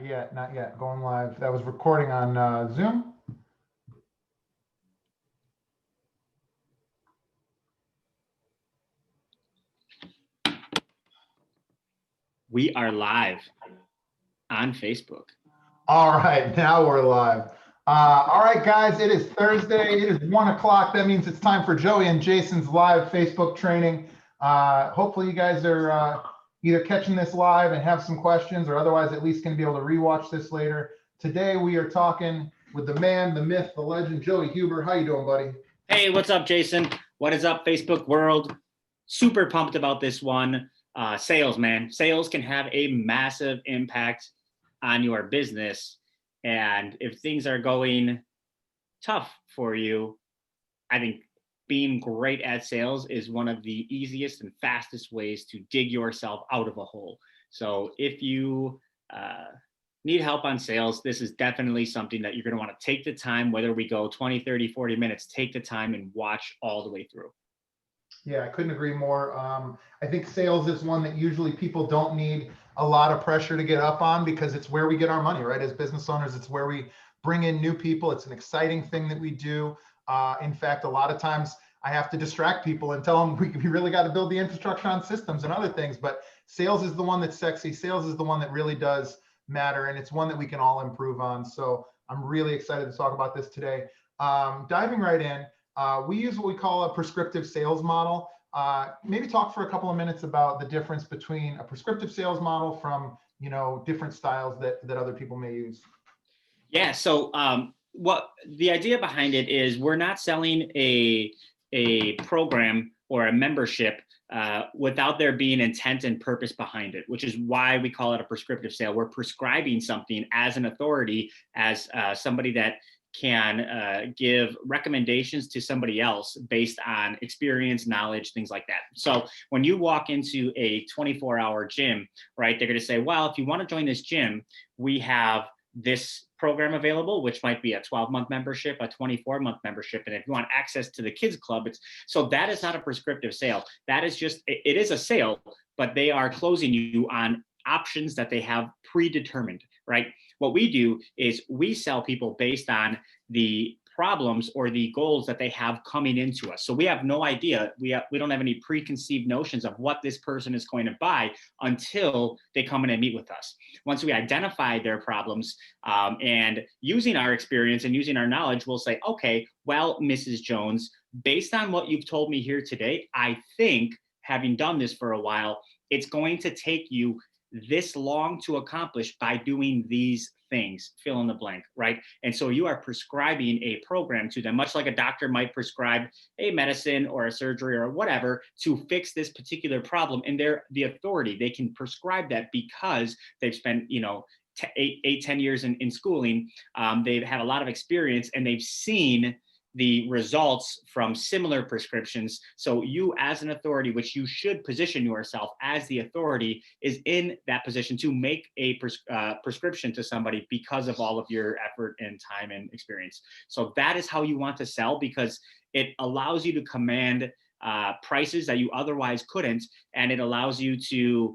yet, not yet. Going live. That was recording on Zoom. We are live on Facebook. All right, now we're live. All right, guys, it is Thursday. It is 1 o'clock. That means it's time for Joey and Jason's live Facebook training. Hopefully you guys are either catching this live and have some questions, or otherwise at least going to be able to rewatch this later. Today we are talking with the man, the myth, the legend, Joey Huber. How you doing, buddy? Hey, what's up, Jason? What is up, Facebook world? Super pumped about this one. Sales, man. Sales can have a massive impact on your business. And if things are going tough for you, I think being great at sales is one of the easiest and fastest ways to dig yourself out of a hole. So if you need help on sales, this is definitely something that you're going to want to take the time, whether we go 20, 30, 40 minutes, take the time and watch all the way through. Yeah, I couldn't agree more. I think sales is one that usually people don't need a lot of pressure to get up on, because it's where we get our money, right? As business owners, it's where we bring in new people. It's an exciting thing that we do. In fact, a lot of times I have to distract people and tell them we really got to build the infrastructure on systems and other things. But sales is the one that's sexy. Sales is the one that really does matter. And it's one that we can all improve on. So I'm really excited to talk about this today. Diving right in. We use what we call a prescriptive sales model. Maybe talk for a couple of minutes about the difference between a prescriptive sales model from, different styles that other people may use. Yeah. So what the idea behind it is, we're not selling a program or a membership without there being intent and purpose behind it, which is why we call it a prescriptive sale. We're prescribing something as an authority, as somebody that can give recommendations to somebody else based on experience, knowledge, things like that. So when you walk into a 24-hour gym, right, they're going to say, well, if you want to join this gym, we have this program available, which might be a 12-month membership, a 24-month membership. And if you want access to the kids club, so that is not a prescriptive sale. That is just, it is a sale, but they are closing you on options that they have predetermined, right? What we do is we sell people based on the problems or the goals that they have coming into us. So we have no idea. We don't have any preconceived notions of what this person is going to buy until they come in and meet with us. Once we identify their problems, and using our experience and using our knowledge, we'll say, okay, well, Mrs. Jones, based on what you've told me here today, I think, having done this for a while, it's going to take you this long to accomplish by doing these things, fill in the blank, right? And so you are prescribing a program to them, much like a doctor might prescribe a medicine or a surgery or whatever to fix this particular problem. And they're the authority. They can prescribe that because they've spent, 10 years in schooling. They've had a lot of experience and they've seen the results from similar prescriptions. So you, as an authority, which you should position yourself as the authority, is in that position to make a prescription to somebody because of all of your effort and time and experience. So that is how you want to sell, because it allows you to command prices that you otherwise couldn't, and it allows you to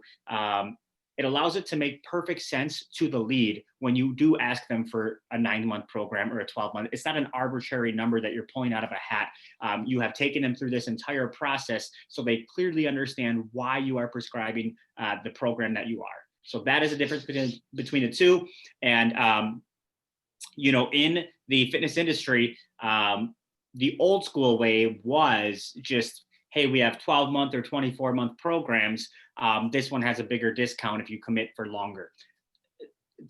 it allows it to make perfect sense to the lead when you do ask them for a 9-month program or a 12-month. It's not an arbitrary number that you're pulling out of a hat. You have taken them through this entire process, so they clearly understand why you are prescribing the program that you are. So that is a difference between the two. And, in the fitness industry, the old school way was just, hey, we have 12-month or 24-month programs. This one has a bigger discount if you commit for longer.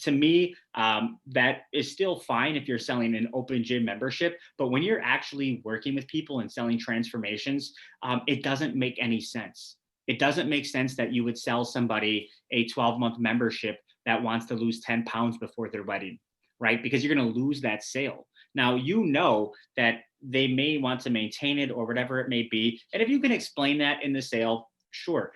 To me, that is still fine if you're selling an open gym membership, but when you're actually working with people and selling transformations, it doesn't make any sense. It doesn't make sense that you would sell somebody a 12-month membership that wants to lose 10 pounds before their wedding, right? Because you're going to lose that sale. Now, that they may want to maintain it or whatever it may be. And if you can explain that in the sale, sure,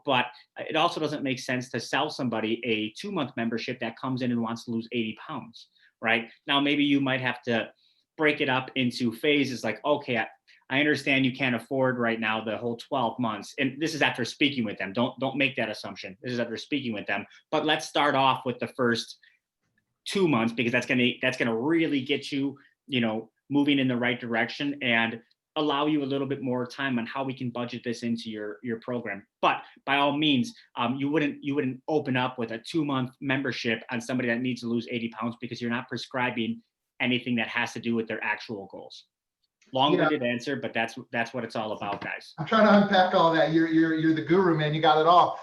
but it also doesn't make sense to sell somebody a 2-month membership that comes in and wants to lose 80 pounds, right? Now, maybe you might have to break it up into phases, like, okay, I understand you can't afford right now the whole 12 months. And this is after speaking with them. Don't make that assumption. This is after speaking with them. But let's start off with the first 2 months, because that's gonna really get you, moving in the right direction and allow you a little bit more time on how we can budget this into your program. But by all means, you wouldn't open up with a 2-month membership on somebody that needs to lose 80 pounds, because you're not prescribing anything that has to do with their actual goals. Long-winded answer, but that's what it's all about, guys. I'm trying to unpack all that. You're the guru, man. You got it all.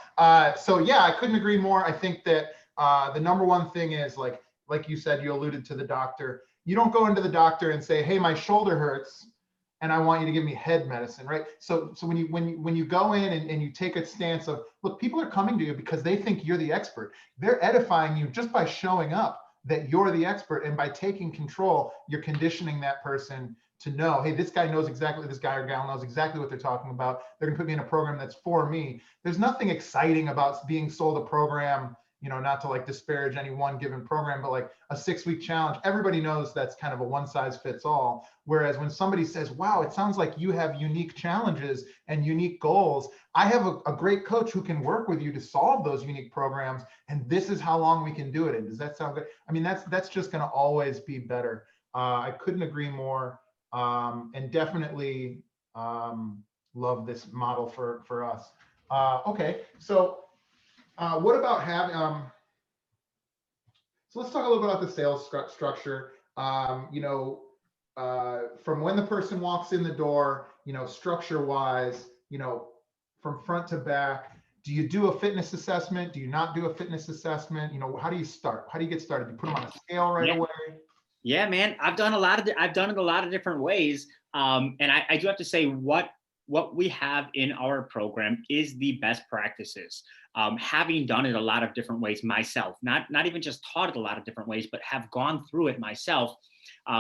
So yeah, I couldn't agree more. I think that the number one thing is like you said, you alluded to the doctor. You don't go into the doctor and say, "Hey, my shoulder hurts, and I want you to give me head medicine," right? So when you go in and you take a stance of, look, people are coming to you because they think you're the expert. They're edifying you just by showing up that you're the expert, and by taking control, you're conditioning that person to know, hey, this guy or gal knows exactly what they're talking about. They're gonna put me in a program that's for me. There's nothing exciting about being sold a program, not to like disparage any one given program, but like a 6-week challenge. Everybody knows that's kind of a one size fits all. Whereas when somebody says, wow, it sounds like you have unique challenges and unique goals, I have a great coach who can work with you to solve those unique programs, and this is how long we can do it in. Does that sound good? I mean, that's just gonna always be better. I couldn't agree more. And definitely love this model for us. Okay, so what about having, so let's talk a little bit about the sales structure. From when the person walks in the door, structure wise, from front to back. Do you do a fitness assessment? Do you not do a fitness assessment? How do you start? How do you get started? Do you put them on a scale right away? Yeah, man, I've done it a lot of different ways. And I do have to say, what we have in our program is the best practices. Having done it a lot of different ways myself, not even just taught it a lot of different ways, but have gone through it myself,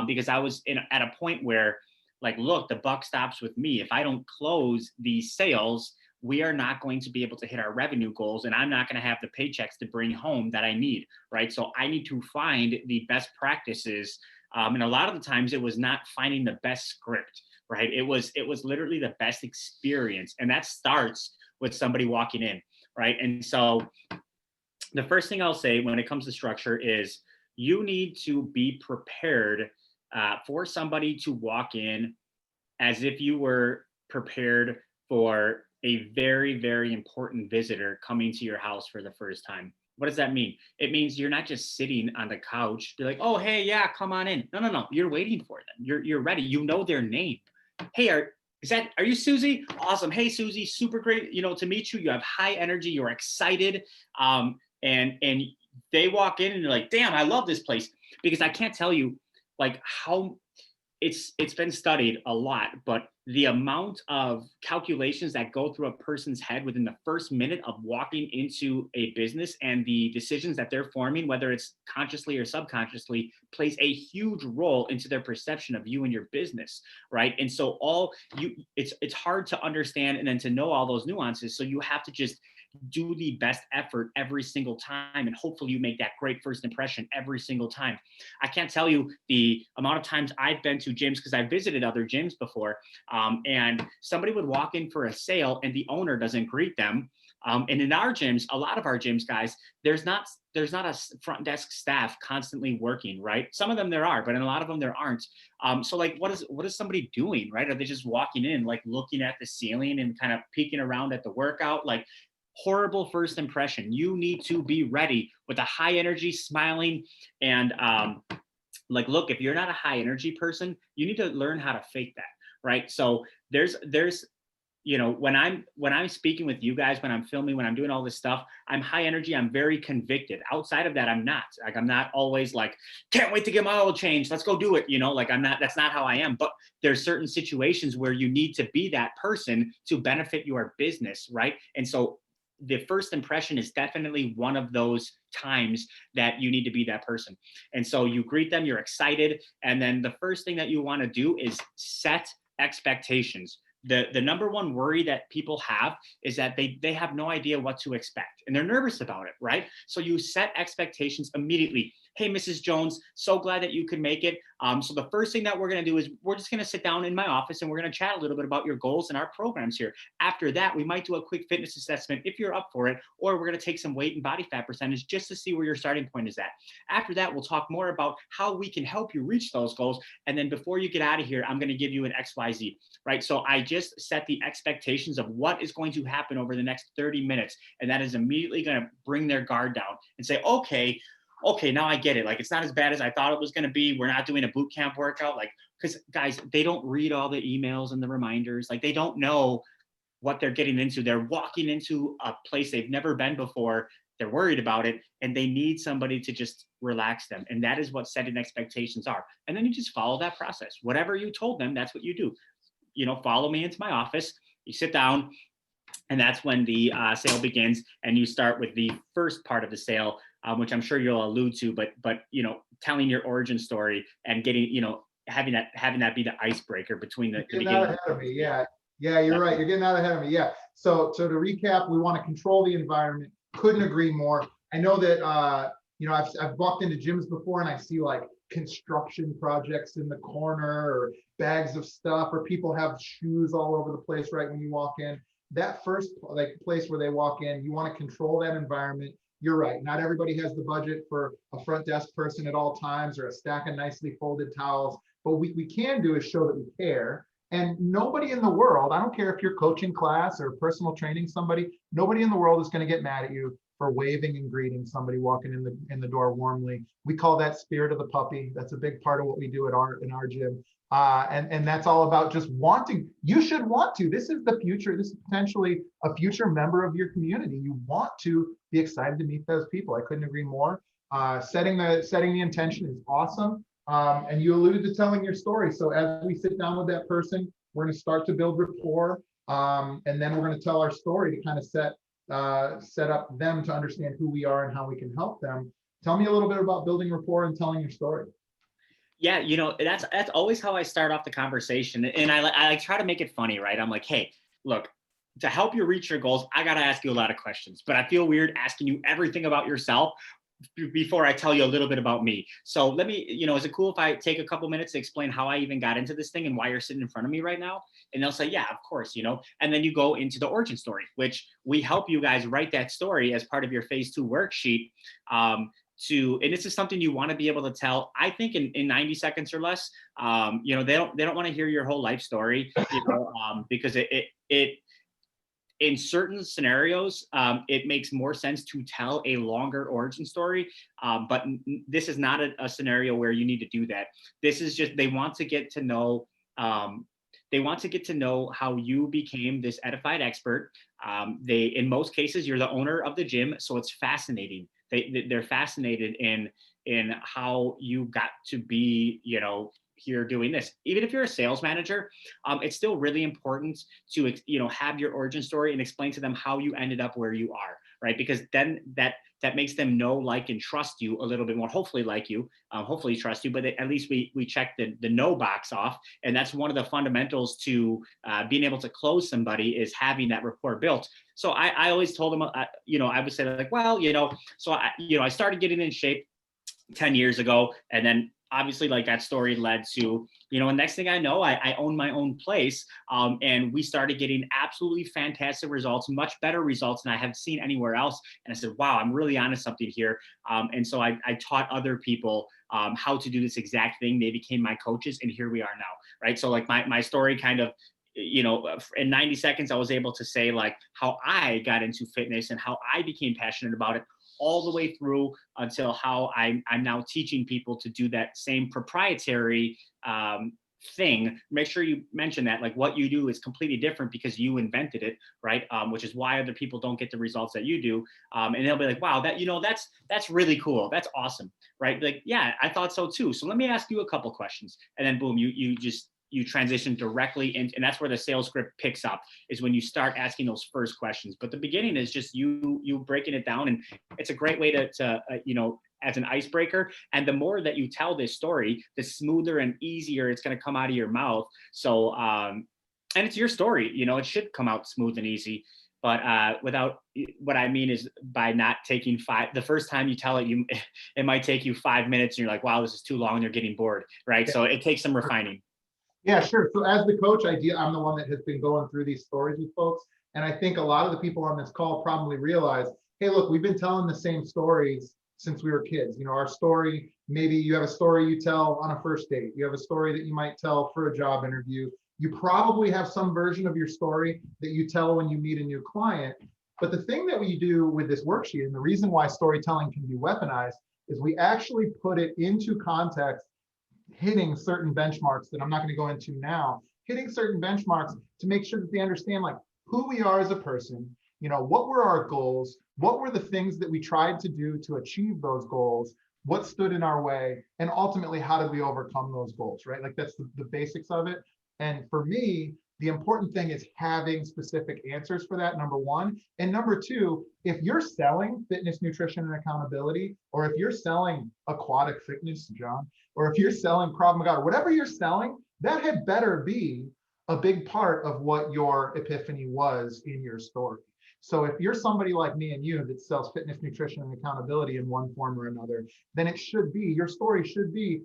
because I was at a point where, like, look, the buck stops with me. If I don't close these sales, we are not going to be able to hit our revenue goals, and I'm not going to have the paychecks to bring home that I need, right? So I need to find the best practices. And a lot of the times it was not finding the best script, right? It was literally the best experience. And that starts with somebody walking in, right? And so the first thing I'll say when it comes to structure is you need to be prepared for somebody to walk in as if you were prepared for a very, very important visitor coming to your house for the first time. What does that mean? It means you're not just sitting on the couch, be like, oh, hey, yeah, come on in. No. You're waiting for them. You're ready. You know their name. Hey, are you Susie? Awesome. Hey, Susie, super great, to meet you. You have high energy. You're excited. And they walk in and you're like, damn, I love this place. Because I can't tell you like how it's been studied a lot, but the amount of calculations that go through a person's head within the first minute of walking into a business, and the decisions that they're forming, whether it's consciously or subconsciously, plays a huge role into their perception of you and your business, right? And so it's hard to understand and then to know all those nuances. So you have to just do the best effort every single time, and hopefully you make that great first impression every single time. I can't tell you the amount of times I've been to gyms, because I visited other gyms before, and somebody would walk in for a sale and the owner doesn't greet them. And in our gyms, a lot of our gyms, guys, there's not a front desk staff constantly working, right? Some of them there are, but in a lot of them there aren't. So like, what is somebody doing, right? Are they just walking in, like looking at the ceiling and kind of peeking around at the workout? Like, horrible first impression. You need to be ready with a high energy, smiling, and like, look, if you're not a high energy person, you need to learn how to fake that, right? So there's when I'm speaking with you guys, when I'm filming, when I'm doing all this stuff, I'm high energy, I'm very convicted. Outside of that, I'm not always like, can't wait to get my oil changed, let's go do it, like that's not how I am. But there's certain situations where you need to be that person to benefit your business, right? And so the first impression is definitely one of those times that you need to be that person. And so you greet them, you're excited. And then the first thing that you want to do is set expectations. the number one worry that people have is that they have no idea what to expect and they're nervous about it, right? So you set expectations immediately. Hey, Mrs. Jones, so glad that you could make it. So the first thing that we're going to do is we're just going to sit down in my office and we're going to chat a little bit about your goals and our programs here. After that, we might do a quick fitness assessment if you're up for it, or we're going to take some weight and body fat percentage just to see where your starting point is at. After that, we'll talk more about how we can help you reach those goals. And then before you get out of here, I'm going to give you an XYZ, right? So I just set the expectations of what is going to happen over the next 30 minutes. And that is immediately going to bring their guard down and say, okay, now I get it. Like, it's not as bad as I thought it was going to be. We're not doing a boot camp workout. Like, because guys, they don't read all the emails and the reminders. Like, they don't know what they're getting into. They're walking into a place they've never been before. They're worried about it and they need somebody to just relax them. And that is what setting expectations are. And then you just follow that process. Whatever you told them, that's what you do. Follow me into my office. You sit down, and that's when the sale begins. And you start with the first part of the sale, which I'm sure you'll allude to, but telling your origin story and getting, having that be the icebreaker between the You're beginning. not ahead of me. Yeah, you're right. You're getting out ahead of me. Yeah. So to recap, we want to control the environment. Couldn't agree more. I know that I've walked into gyms before and I see like construction projects in the corner or bags of stuff, or people have shoes all over the place right when you walk in. That first place where they walk in, you want to control that environment. You're right. Not everybody has the budget for a front desk person at all times or a stack of nicely folded towels. But what we can do is show that we care. And nobody in the world, I don't care if you're coaching class or personal training somebody, nobody in the world is going to get mad at you for waving and greeting somebody walking in the door warmly. We call that spirit of the puppy. That's a big part of what we do in our gym. And that's all about just wanting. You should want to. This is the future. This is potentially a future member of your community. You want to be excited to meet those people. I couldn't agree more. Setting the intention is awesome. And you alluded to telling your story. So as we sit down with that person, we're going to start to build rapport. And then we're going to tell our story to kind of set up them to understand who we are and how we can help them. Tell me a little bit about building rapport and telling your story. Yeah, that's always how I start off the conversation. And I try to make it funny, right? I'm like, hey, look, to help you reach your goals, I got to ask you a lot of questions, but I feel weird asking you everything about yourself before I tell you a little bit about me. So let me, is it cool if I take a couple minutes to explain how I even got into this thing and why you're sitting in front of me right now? And they'll say, yeah, of course, and then you go into the origin story, which we help you guys write that story as part of your phase 2 worksheet. And this is something you want to be able to tell, I think in 90 seconds or less. They don't want to hear your whole life story, because it in certain scenarios, it makes more sense to tell a longer origin story, but this is not a scenario where you need to do that. This is just, they want to get to know how you became this edified expert. In most cases, you're the owner of the gym, so it's fascinating. They're fascinated in how you got to be, here doing this. Even if you're a sales manager, it's still really important to, have your origin story and explain to them how you ended up where you are, right? Because then that makes them know, like, and trust you a little bit more, hopefully like you, hopefully trust you, but at least we check the know box off. And that's one of the fundamentals to being able to close somebody, is having that rapport built. So I always told them, I would say like, well, so I started getting in shape 10 years ago, and then obviously, like, that story led to, and next thing I know, I own my own place. And we started getting absolutely fantastic results, much better results than I have seen anywhere else. And I said, wow, I'm really onto something here. And so I taught other people how to do this exact thing. They became my coaches, and here we are now, right? So like my story kind of, in 90 seconds, I was able to say like how I got into fitness and how I became passionate about it, all the way through until how I'm now teaching people to do that same proprietary thing. Make sure you mention that, like, what you do is completely different because you invented it, right? Which is why other people don't get the results that you do. And they'll be like, wow, that's really cool. That's awesome, right? Like, yeah, I thought so too. So let me ask you a couple questions. And then boom, you transition directly in, and that's where the sales script picks up, is when you start asking those first questions. But the beginning is just you breaking it down, and it's a great way to as an icebreaker. And the more that you tell this story, the smoother and easier it's going to come out of your mouth. So and it's your story, it should come out smooth and easy. But without, what I mean is by not taking the first time you tell it, it might take you 5 minutes and you're like, wow, this is too long, and you're getting bored, right? Yeah. So it takes some refining. Yeah, sure. So as the coach, I'm the one that has been going through these stories with folks. And I think a lot of the people on this call probably realize, hey, look, we've been telling the same stories since we were kids. Our story, maybe you have a story you tell on a first date. You have a story that you might tell for a job interview. You probably have some version of your story that you tell when you meet a new client. But the thing that we do with this worksheet, and the reason why storytelling can be weaponized, is we actually put it into context, hitting certain benchmarks that I'm not going to go into now, hitting certain benchmarks to make sure that they understand like who we are as a person, what were our goals, what were the things that we tried to do to achieve those goals, what stood in our way, and ultimately how did we overcome those goals, right? Like that's the basics of it. And for me, the important thing is having specific answers for that, number one. And number two, if you're selling fitness, nutrition, and accountability, or if you're selling aquatic fitness, John, or if you're selling Krav Maga, or whatever you're selling, that had better be a big part of what your epiphany was in your story. So if you're somebody like me and you that sells fitness, nutrition, and accountability in one form or another, then it should be, your story should be,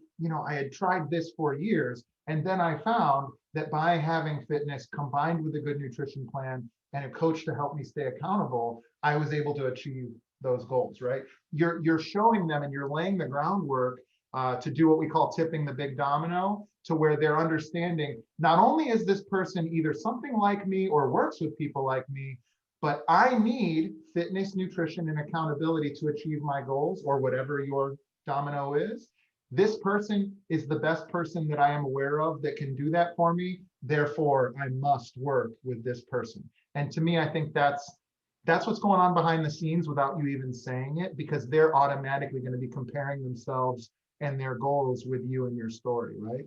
I had tried this for years, and then I found that by having fitness combined with a good nutrition plan and a coach to help me stay accountable, I was able to achieve those goals, right? You're showing them and you're laying the groundwork to do what we call tipping the big domino, to where they're understanding, not only is this person either something like me or works with people like me, but I need fitness, nutrition, and accountability to achieve my goals, or whatever your domino is. This person is the best person that I am aware of that can do that for me. Therefore, I must work with this person. And to me, I think that's what's going on behind the scenes without you even saying it, because they're automatically going to be comparing themselves and their goals with you and your story, right?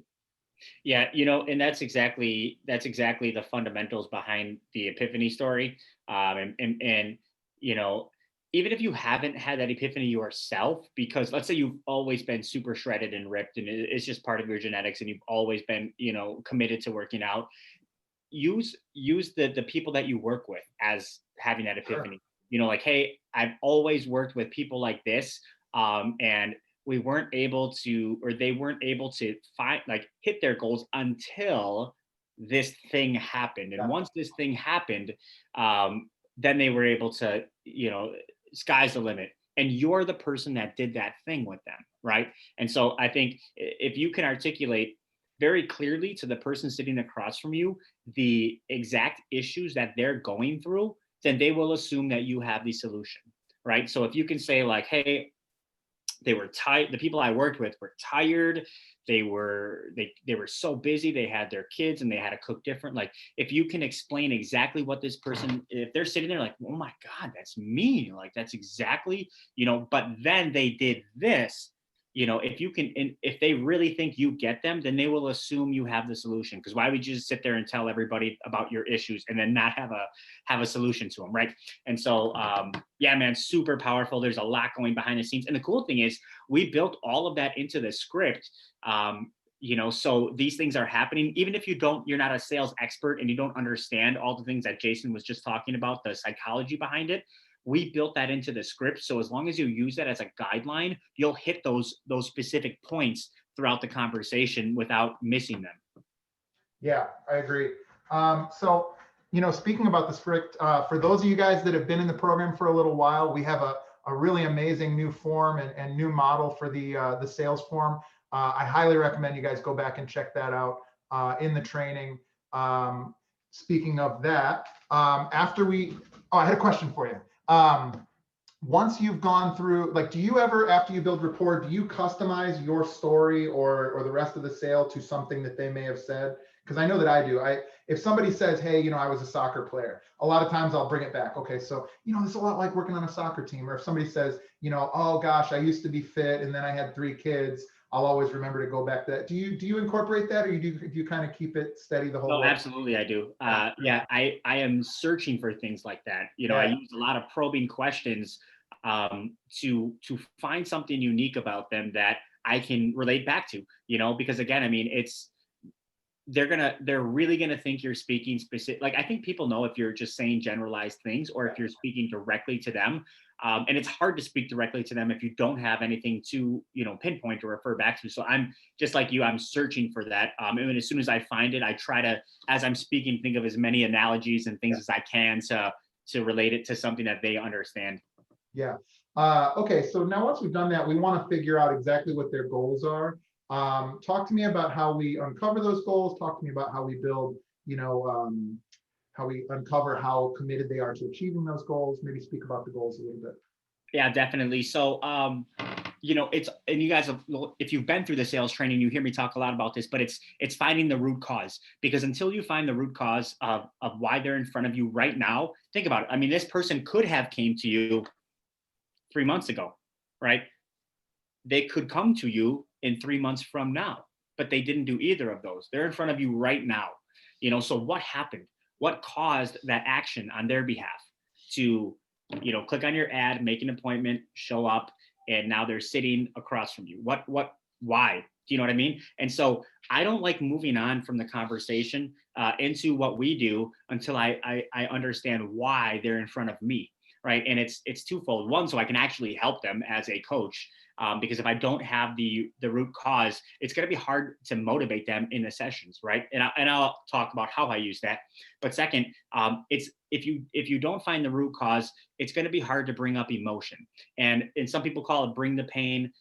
Yeah, and that's exactly the fundamentals behind the epiphany story. And even if you haven't had that epiphany yourself, because let's say you've always been super shredded and ripped, and it's just part of your genetics, and you've always been, committed to working out, use the people that you work with as having that epiphany. Sure. Like, hey, I've always worked with people like this, and we weren't able to, or they weren't able to hit their goals until this thing happened. And once this thing happened, then they were able to, sky's the limit. And you're the person that did that thing with them, right? And so I think if you can articulate very clearly to the person sitting across from you the exact issues that they're going through, then they will assume that you have the solution, right? So if you can say like, hey, they were tired. The people I worked with were tired. They were so busy. They had their kids and they had to cook different. Like, if you can explain exactly what this person, if they're sitting there like, oh my God, that's me. Like, that's exactly, but then they did this, if you can, and if they really think you get them, then they will assume you have the solution. Because why would you just sit there and tell everybody about your issues and then not have a solution to them, right? And so, yeah, man, super powerful. There's a lot going behind the scenes, and the cool thing is we built all of that into the script. So these things are happening, even if you're not a sales expert and you don't understand all the things that Jason was just talking about, the psychology behind it. We built that into the script. So as long as you use that as a guideline, you'll hit those specific points throughout the conversation without missing them. Yeah, I agree. So, speaking about the script, for those of you guys that have been in the program for a little while, we have a really amazing new form and new model for the sales form. I highly recommend you guys go back and check that out in the training. Speaking of that, I had a question for you. Once you've gone through, like, do you ever, after you build rapport, do you customize your story or the rest of the sale to something that they may have said? Because I know that I do. If somebody says, hey, I was a soccer player, a lot of times I'll bring it back. Okay, so, it's a lot like working on a soccer team. Or if somebody says, oh gosh, I used to be fit and then I had 3 kids, I'll always remember to go back to that. Do you incorporate that, or do you kind of keep it steady the whole way? Absolutely, I do. Yeah, I am searching for things like that. I use a lot of probing questions to find something unique about them that I can relate back to. Because again, I mean, they're really gonna think you're speaking specific. Like I think people know if you're just saying generalized things or if you're speaking directly to them. And it's hard to speak directly to them if you don't have anything to, pinpoint or refer back to. So I'm just like you, I'm searching for that. And as soon as I find it, I try to, as I'm speaking, think of as many analogies and things as I can to relate it to something that they understand. Yeah. Okay. So now once we've done that, we want to figure out exactly what their goals are. Talk to me about how we uncover those goals. Talk to me about how we build, how we uncover how committed they are to achieving those goals. Maybe speak about the goals a little bit. Yeah, definitely. So, it's, and you guys have, if you've been through the sales training, you hear me talk a lot about this, but it's finding the root cause, because until you find the root cause of why they're in front of you right now, think about it. I mean, this person could have came to you 3 months ago, right? They could come to you in 3 months from now, but they didn't do either of those. They're in front of you right now. So what happened? What caused that action on their behalf to, click on your ad, make an appointment, show up, and now they're sitting across from you? Why? Do you know what I mean? And so I don't like moving on from the conversation into what we do until I understand why they're in front of me. Right. And it's twofold. One, so I can actually help them as a coach. Because if I don't have the root cause, it's going to be hard to motivate them in the sessions, right? And I'll talk about how I use that. But second, it's if you don't find the root cause, it's going to be hard to bring up emotion. And some people call it bring the pain,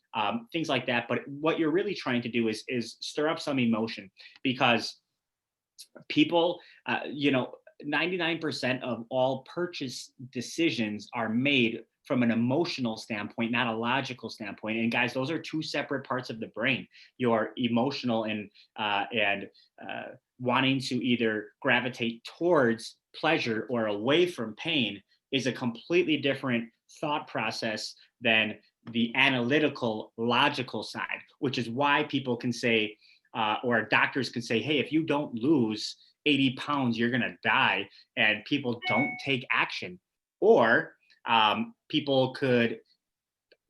things like that. But what you're really trying to do is stir up some emotion, because people, 99% of all purchase decisions are made from an emotional standpoint, not a logical standpoint. And guys, those are two separate parts of the brain. Your emotional and wanting to either gravitate towards pleasure or away from pain is a completely different thought process than the analytical, logical side, which is why people can say, or doctors can say, hey, if you don't lose 80 pounds, you're going to die. And people don't take action. Or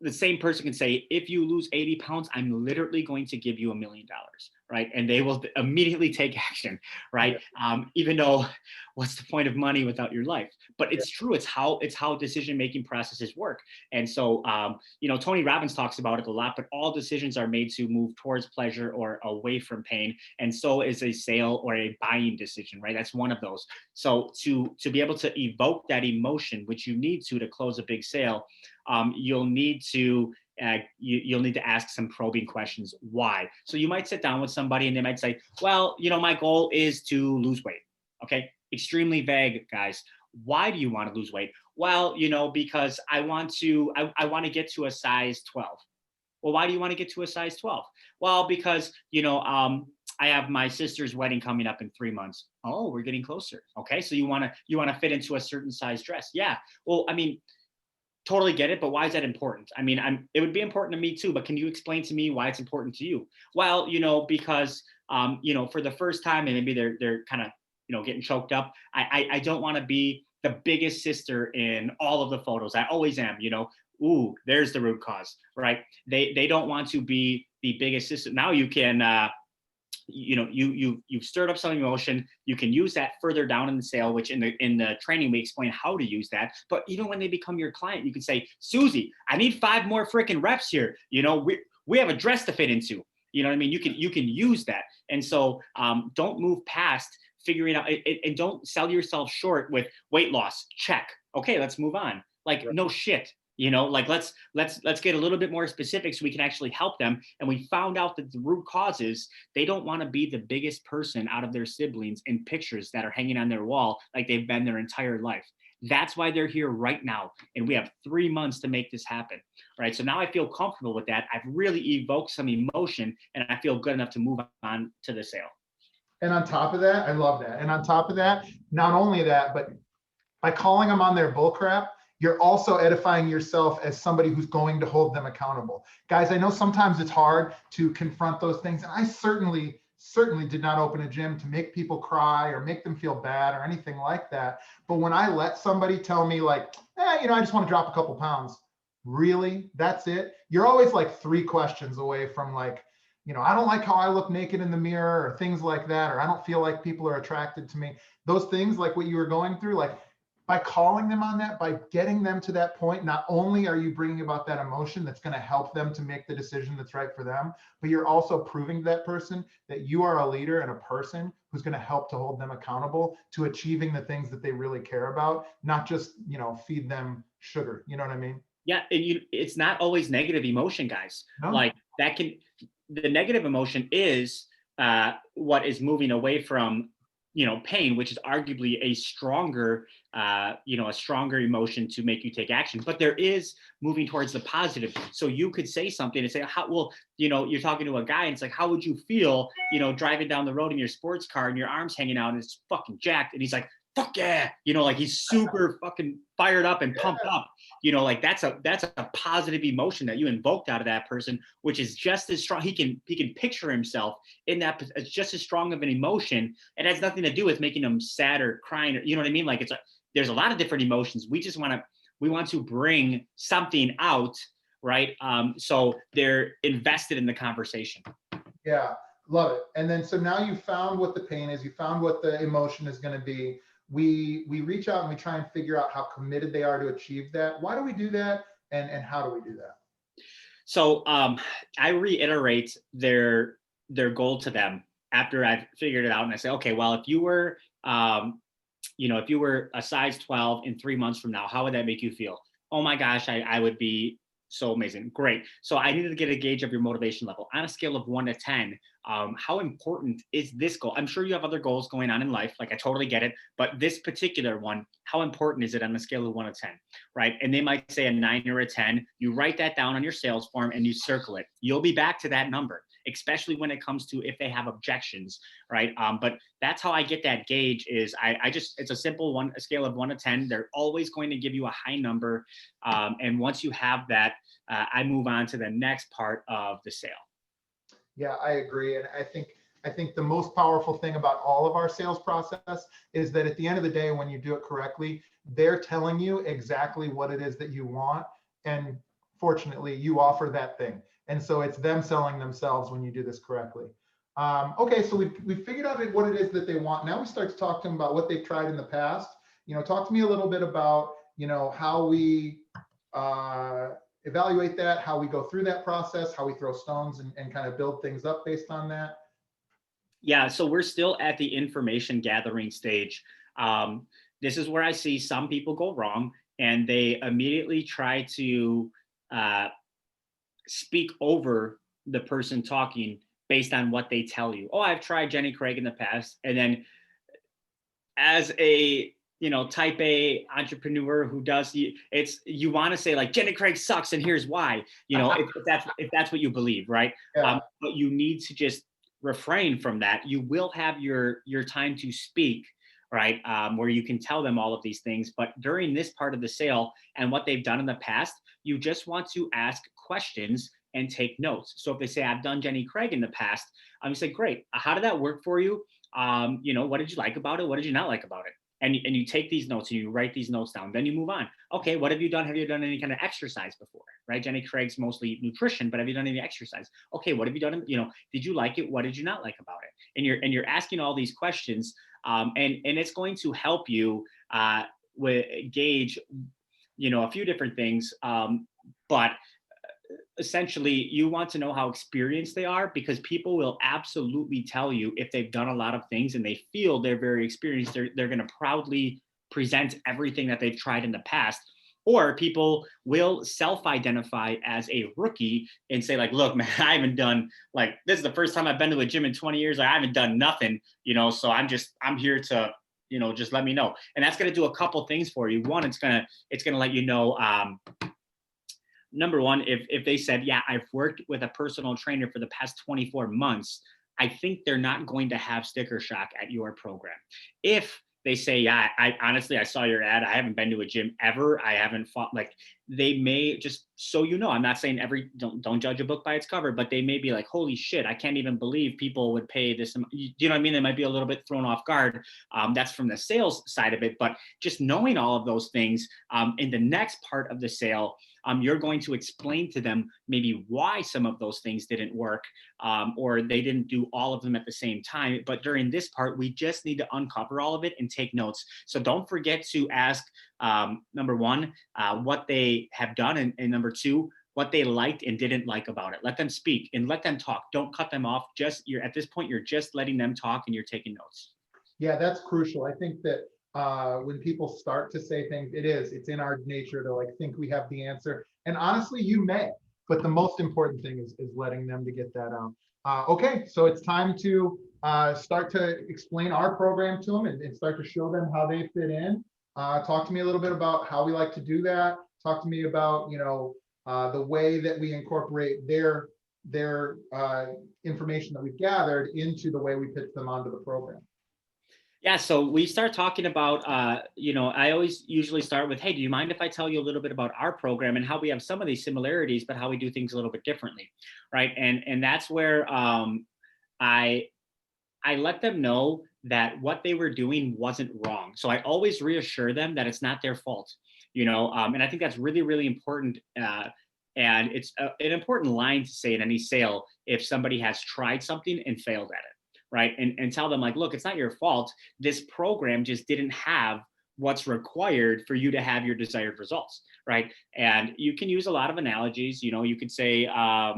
the same person can say, if you lose 80 pounds, I'm literally going to give you $1 million, right? And they will immediately take action, right? Yeah. Even though what's the point of money without your life? But it's true. It's how decision-making processes work. And so, Tony Robbins talks about it a lot, but all decisions are made to move towards pleasure or away from pain. And so is a sale or a buying decision, right? That's one of those. So to be able to evoke that emotion, which you need to close a big sale, you'll need to ask some probing questions. Why? So you might sit down with somebody and they might say, well, my goal is to lose weight. Okay. Extremely vague, guys. Why do you want to lose weight? Well, because I want to get to a size 12. Well, why do you want to get to a size 12? Well, because, I have my sister's wedding coming up in 3 months. Oh, we're getting closer. Okay. So you want to fit into a certain size dress. Yeah. Well, I mean, totally get it, but why is that important? I mean, it would be important to me too, but can you explain to me why it's important to you? Well, because, for the first time, and maybe they're kind of, getting choked up. I don't want to be the biggest sister in all of the photos. I always am, ooh, there's the root cause, right? They don't want to be the biggest sister. Now you can, you've stirred up some emotion. You can use that further down in the sale, which in the training, we explain how to use that. But even when they become your client, you can say, Susie, I need 5 more freaking reps here. We have a dress to fit into. You know what I mean? You can use that. And so don't move past figuring out, and don't sell yourself short with weight loss. Check. Okay, let's move on. Like, right. No shit. Let's get a little bit more specific so we can actually help them. And we found out that the root cause is they don't want to be the biggest person out of their siblings in pictures that are hanging on their wall like they've been their entire life. That's why they're here right now. And we have 3 months to make this happen. Right. So now I feel comfortable with that. I've really evoked some emotion and I feel good enough to move on to the sale. And on top of that, I love that. And on top of that, not only that, but by calling them on their bullcrap, you're also edifying yourself as somebody who's going to hold them accountable. Guys, I know sometimes it's hard to confront those things. And I certainly did not open a gym to make people cry or make them feel bad or anything like that. But when I let somebody tell me like, I just want to drop a couple pounds. Really? That's it? You're always like 3 questions away from like, I don't like how I look naked in the mirror, or things like that, or I don't feel like people are attracted to me. Those things, like what you were going through, like by calling them on that, by getting them to that point, not only are you bringing about that emotion that's going to help them to make the decision that's right for them, but you're also proving to that person that you are a leader and a person who's going to help to hold them accountable to achieving the things that they really care about, not just, feed them sugar. You know what I mean? Yeah, and it's not always negative emotion, guys. No. Like the negative emotion is what is moving away from, pain, which is arguably a stronger, a stronger emotion to make you take action. But there is moving towards the positive. So you could say something and say, how, well, you're talking to a guy and it's like, how would you feel, driving down the road in your sports car and your arms hanging out and it's fucking jacked. And he's like, fuck yeah, like he's super fucking fired up and pumped up, like that's a positive emotion that you invoked out of that person, which is just as strong. He can picture himself in that. It's just as strong of an emotion. It has nothing to do with making him sad or crying, or, you know what I mean? Like there's a lot of different emotions. We want to bring something out, right? So they're invested in the conversation. Yeah, love it. And then so now you found what the pain is, you found what the emotion is going to be. We reach out and we try and figure out how committed they are to achieve that. Why do we do that? And how do we do that? So I reiterate their goal to them after I've figured it out, and I say, okay, well, if you were if you were a size 12 in 3 months from now, how would that make you feel? Oh my gosh, I would be so amazing. Great. So I needed to get a gauge of your motivation level on a scale of 1 to 10. How important is this goal? I'm sure you have other goals going on in life. Like, I totally get it. But this particular one, how important is it on a scale of 1 to 10? Right. And they might say a 9 or a 10. You write that down on your sales form and you circle it. You'll be back to that number, especially when it comes to if they have objections. Right. But that's how I get that gauge is it's a simple a scale of 1 to 10. They're always going to give you a high number. And once you have that, I move on to the next part of the sale. Yeah, I agree. And I think the most powerful thing about all of our sales process is that at the end of the day, when you do it correctly, they're telling you exactly what it is that you want. And fortunately, you offer that thing. And so it's them selling themselves when you do this correctly. Okay, so we figured out what it is that they want. Now we start to talk to them about what they've tried in the past. Talk to me a little bit about, how we evaluate that, how we go through that process, how we throw stones and kind of build things up based on that. Yeah, so we're still at the information gathering stage. This is where I see some people go wrong, and they immediately try to speak over the person talking based on what they tell you. Oh, I've tried Jenny Craig in the past. And then as a type A entrepreneur who does, you want to say like Jenny Craig sucks and here's why, if that's what you believe, right? Yeah. But you need to just refrain from that. You will have your time to speak, right? Where you can tell them all of these things. But during this part of the sale and what they've done in the past, you just want to ask questions and take notes. So if they say, I've done Jenny Craig in the past, I'm gonna say, great. How did that work for you? What did you like about it? What did you not like about it? And you take these notes and you write these notes down. Then you move on. Okay, what have you done? Have you done any kind of exercise before? Right? Jenny Craig's mostly nutrition, but have you done any exercise? Okay, what have you done? Did you like it? What did you not like about it? And you're asking all these questions, and it's going to help you gauge, a few different things. But essentially, you want to know how experienced they are, because people will absolutely tell you if they've done a lot of things and they feel they're very experienced. They're going to proudly present everything that they've tried in the past. Or people will self-identify as a rookie and say like, look, man, I haven't done, like, this is the first time I've been to a gym in 20 years. I haven't done nothing, so I'm here to, just let me know. And that's going to do a couple things for you. One, it's going to let you know, number one, if they said, yeah, I've worked with a personal trainer for the past 24 months, I think they're not going to have sticker shock at your program. If they say, yeah, I honestly, I saw your ad, I haven't been to a gym ever, I haven't fought, like, they may, just so I'm not saying don't judge a book by its cover, but they may be like, holy shit, I can't even believe people would pay this. You know what I mean? They might be a little bit thrown off guard. That's from the sales side of it. But just knowing all of those things in the next part of the sale, you're going to explain to them maybe why some of those things didn't work, or they didn't do all of them at the same time. But during this part, we just need to uncover all of it and take notes. So don't forget to ask, number one, what they have done, and number two, what they liked and didn't like about it. Let them speak and let them talk. Don't cut them off. You're at this point, you're just letting them talk and you're taking notes. Yeah, that's crucial. I think that when people start to say things, it's in our nature to like think we have the answer. And honestly, you may, but the most important thing is letting them to get that out. Okay, so it's time to start to explain our program to them and start to show them how they fit in. Talk to me a little bit about how we like to do that. Talk to me about, the way that we incorporate their information that we've gathered into the way we pitch them onto the program. Yeah, so we start talking about, I always usually start with, hey, do you mind if I tell you a little bit about our program and how we have some of these similarities, but how we do things a little bit differently, right? And that's where I let them know that what they were doing wasn't wrong. So I always reassure them that it's not their fault, and I think that's really, really important. And it's an important line to say in any sale if somebody has tried something and failed at it, right? And tell them, like, look, it's not your fault. This program just didn't have what's required for you to have your desired results, right? And you can use a lot of analogies. You could say, I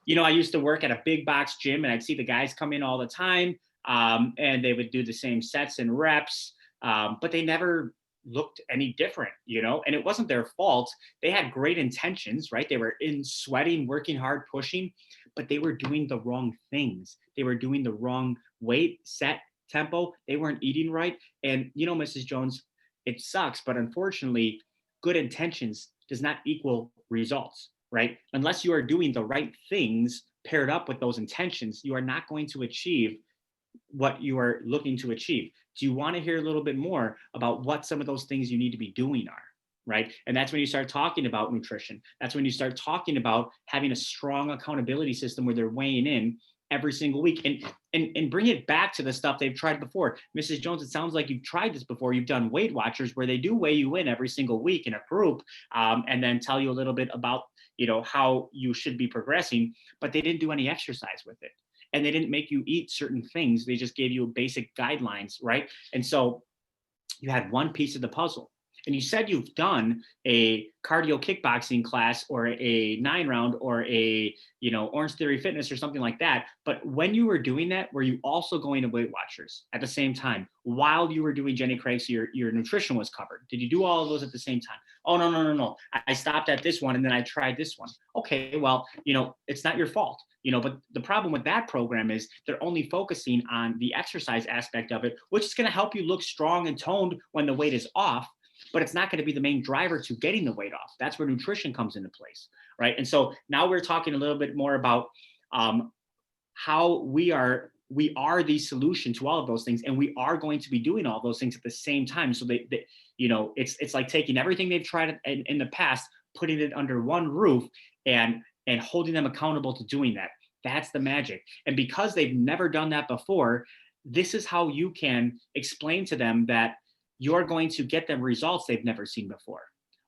used to work at a big box gym and I'd see the guys come in all the time, and they would do the same sets and reps, but they never looked any different, and it wasn't their fault. They had great intentions, right? They were in sweating, working hard, pushing, but they were doing the wrong things. They were doing the wrong weight, set, tempo. They weren't eating right. And, Mrs. Jones, it sucks, but unfortunately, good intentions does not equal results, right? Unless you are doing the right things paired up with those intentions, you are not going to achieve what you are looking to achieve. Do you want to hear a little bit more about what some of those things you need to be doing are, right? And that's when you start talking about nutrition. That's when you start talking about having a strong accountability system where they're weighing in every single week, and bring it back to the stuff they've tried before. Mrs. Jones, it sounds like you've tried this before. You've done Weight Watchers where they do weigh you in every single week in a group, and then tell you a little bit about, how you should be progressing, but they didn't do any exercise with it. And they didn't make you eat certain things. They just gave you basic guidelines, right? And so you had one piece of the puzzle. And you said you've done a cardio kickboxing class or a 9-round or a, Orange Theory Fitness or something like that. But when you were doing that, were you also going to Weight Watchers at the same time while you were doing Jenny Craig, so your nutrition was covered? Did you do all of those at the same time? Oh, no. I stopped at this one and then I tried this one. Okay, well, it's not your fault. But the problem with that program is they're only focusing on the exercise aspect of it, which is going to help you look strong and toned when the weight is off, but it's not going to be the main driver to getting the weight off. That's where nutrition comes into place, right? And so now we're talking a little bit more about how we are the solution to all of those things, and we are going to be doing all those things at the same time. So it's like taking everything they've tried in the past, putting it under one roof, and holding them accountable to doing that. That's the magic. And because they've never done that before, this is how you can explain to them that you're going to get them results they've never seen before,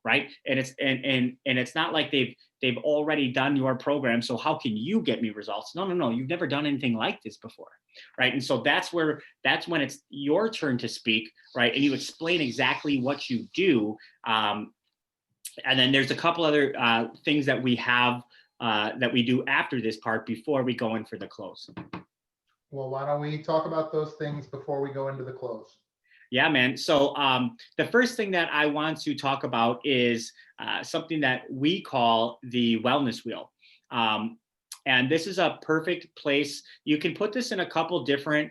right? And it's not like they've already done your program, so how can you get me results? No. You've never done anything like this before, right? And so that's when it's your turn to speak, right? And you explain exactly what you do. And then there's a couple other things that we have that we do after this part before we go in for the close. Well, why don't we talk about those things before we go into the close? Yeah, man. So the first thing that I want to talk about is something that we call the wellness wheel. And this is a perfect place. You can put this in a couple different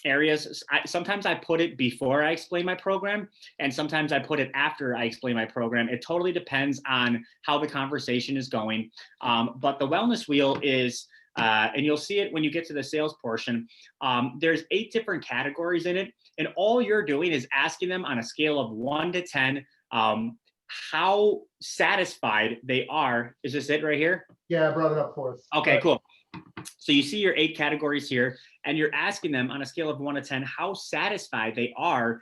areas. Sometimes I put it before I explain my program, and sometimes I put it after I explain my program. It totally depends on how the conversation is going. But the wellness wheel is, and you'll see it when you get to the sales portion, there's 8 different categories in it. And all you're doing is asking them on a scale of 1 to 10, how satisfied they are. Is this it right here? Yeah, I brought it up for us. Okay, cool. So you see your 8 categories here, and you're asking them on a scale of 1 to 10, how satisfied they are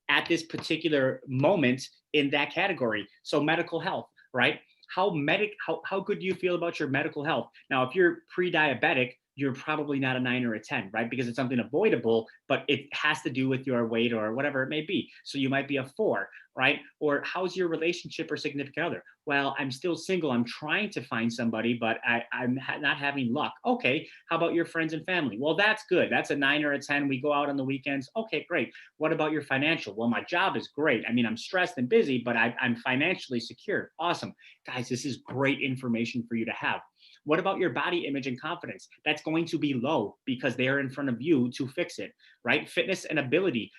at this particular moment in that category. So medical health, right? How good do you feel about your medical health? Now, if you're pre-diabetic, you're probably not a 9 or a 10, right? Because it's something avoidable, but it has to do with your weight or whatever it may be. So you might be a 4, right? Or how's your relationship or significant other? Well, I'm still single. I'm trying to find somebody, but I'm not having luck. Okay. How about your friends and family? Well, that's good. That's a 9 or a 10. We go out on the weekends. Okay, great. What about your financial? Well, my job is great. I mean, I'm stressed and busy, but I'm financially secure. Awesome. Guys, this is great information for you to have. What about your body image and confidence? That's going to be low because they are in front of you to fix it, right? Fitness and ability.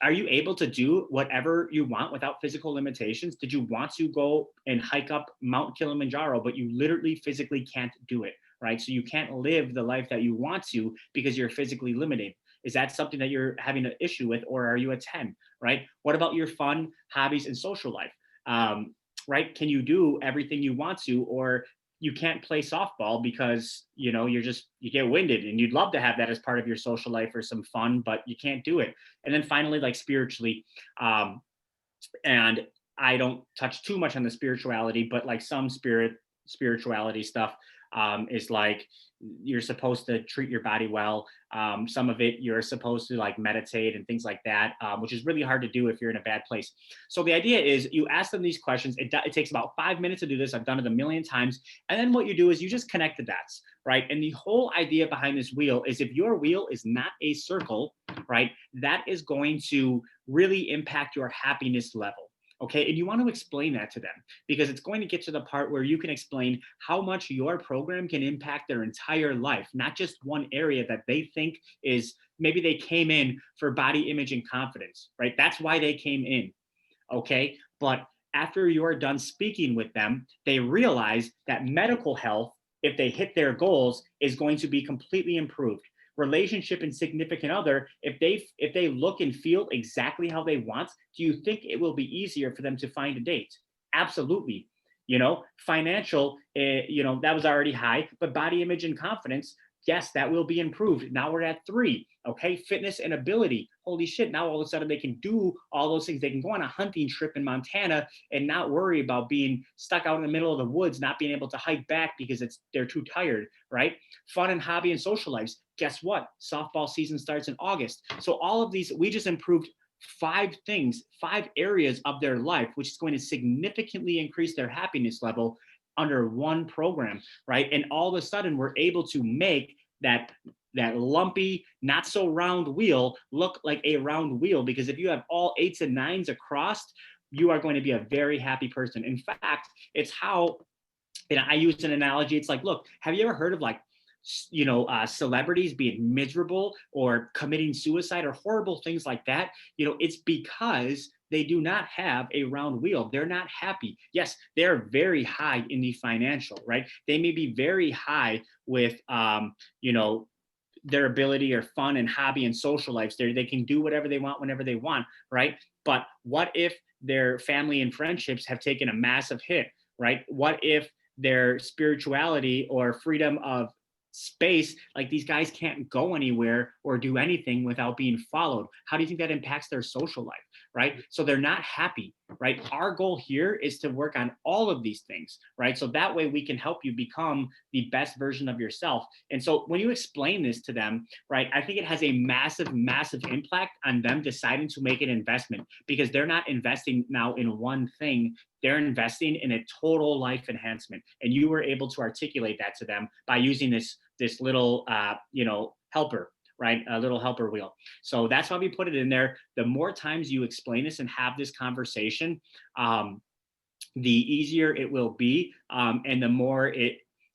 Are you able to do whatever you want without physical limitations? Did you want to go and hike up Mount Kilimanjaro, but you literally physically can't do it, right? So you can't live the life that you want to because you're physically limited. Is that something that you're having an issue with, or are you a 10, right? What about your fun, hobbies, and social life? Right? Can you do everything you want to, or you can't play softball because you get winded, and you'd love to have that as part of your social life or some fun, but you can't do it. And then finally, like spiritually, and I don't touch too much on the spirituality, but like some spirituality stuff is like you're supposed to treat your body well. Some of it you're supposed to like meditate and things like that, which is really hard to do if you're in a bad place. So the idea is you ask them these questions. It takes about 5 minutes to do this. I've done it a million times. And then what you do is you just connect the dots, right? And the whole idea behind this wheel is if your wheel is not a circle, right, that is going to really impact your happiness level. Okay, and you want to explain that to them because it's going to get to the part where you can explain how much your program can impact their entire life, not just one area that they think is maybe they came in for body image and confidence, right? That's why they came in. Okay, but after you're done speaking with them, they realize that medical health, if they hit their goals, is going to be completely improved. Relationship and significant other, if they look and feel exactly how they want, do you think it will be easier for them to find a date? Absolutely. Financial, that was already high, but body image and confidence, yes, that will be improved. Now we're at 3. Okay, fitness and ability. Holy shit, now all of a sudden they can do all those things. They can go on a hunting trip in Montana and not worry about being stuck out in the middle of the woods, not being able to hike back because they're too tired, right? Fun and hobby and social lives. Guess what? Softball season starts in August. So all of these, we just improved 5 things, 5 areas of their life, which is going to significantly increase their happiness level under one program, right? And all of a sudden we're able to make that lumpy, not so round wheel look like a round wheel, because if you have all 8s and 9s across, you are going to be a very happy person. In fact, it's how, and I use an analogy, it's like, look, have you ever heard of like, celebrities being miserable or committing suicide or horrible things like that? It's because they do not have a round wheel. They're not happy. Yes, they're very high in the financial, right? They may be very high with, their ability or fun and hobby and social lives. They can do whatever they want whenever they want, right? But what if their family and friendships have taken a massive hit, right? What if their spirituality or freedom of space, like these guys can't go anywhere or do anything without being followed? How do you think that impacts their social life, right? So they're not happy, right? Our goal here is to work on all of these things, right? So that way we can help you become the best version of yourself. And so when you explain this to them, right, I think it has a massive, massive impact on them deciding to make an investment, because they're not investing now in one thing. They're investing in a total life enhancement. And you were able to articulate that to them by using this little, helper, right? A little helper wheel. So that's why we put it in there. The more times you explain this and have this conversation, the easier it will be. And the more